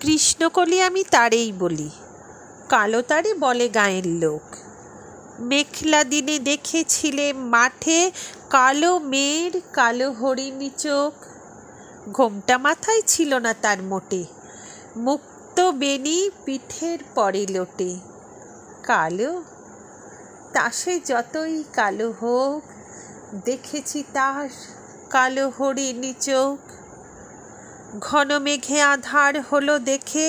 কৃষ্ণকলি আমি তারেই বলি, কালো তারে বলে গাঁয়ের লোক। মেঘলা দিনে দেখেছিলে মাঠে কালো মেয়ের কালো হরিণী চোখ। ঘোমটা মাথায় ছিল না তার মোটে, মুক্ত বেনি পিঠের পরে লোটে। কালো তা সে যতই কালো হোক, দেখেছি তার কালো হরিণী চোখ। ঘন মেঘে আধার হলো দেখে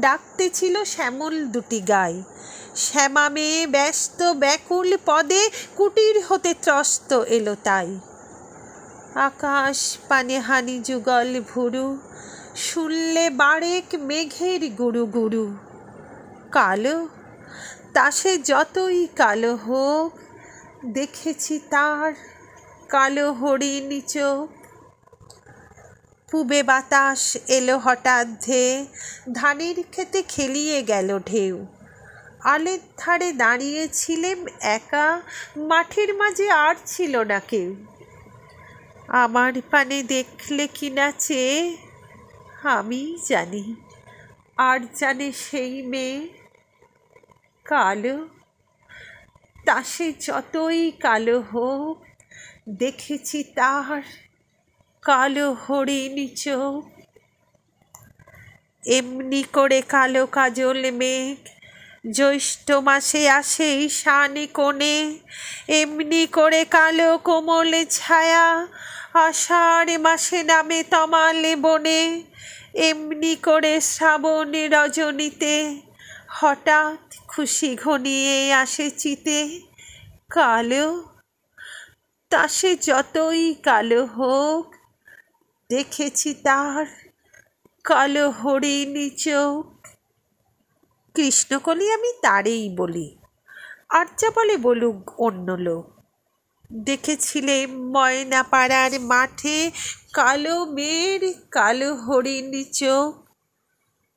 ডাকতেছিল শ্যামল দুটি গাই। শ্যামা মেয়ে ব্যস্ত ব্যাকুল পদে কুটির হতে ত্রস্ত এলো তাই। আকাশ পানে হানি যুগল ভুরু, শুনলে বারেক মেঘের গুরু গুরু। কালো তা সে যতই কালো হোক, দেখেছি তার কালো হরিণী চোখ। পূবে বাতাস এলো হঠাৎ ধেয়ে, ধানের খেতে খেলিয়ে গেল ঢেউ। আলের ধারে দাঁড়িয়েছিলেম একা, মাঠের মাঝে আর ছিল না কেউ। আমার পানে দেখলে কিনা চেয়ে, আমি জানি আর জানে সেই মেয়ে। কালো তা সে যতই কালো হোক, দেখেছি তার কালো হরিণী চোখ। এমনি করে কালো কাজল মেঘ জ্যৈষ্ঠ মাসে আসে ঈশানে কোণে। এমনি করে কালো কোমল ছায়া আষাঢ় মাসে নামে তমালে বনে। এমনি করে শ্রাবণ রজনীতে হঠাৎ খুশি ঘনিয়ে আসে চিতে। কালো তা সে যতই কালো হোক, দেখেছি তার কালো হরিণী চোখ। কৃষ্ণকলি আমি তারেই বলি, আর যা বলে বলুক অন্য লোক। দেখেছিলে ময়নাপাড়ার মাঠে কালো মেয়ের কালো হরিণী চোখ।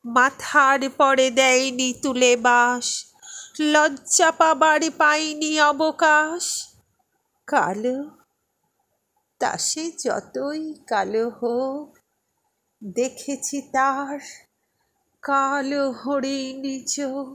মাথার পরে দেয়নি তুলে বাস, লজ্জা পাবার পাইনি অবকাশ। কালো তা সে যতই কালো হোক, দেখেছি তার কালো হরিণী চোখ।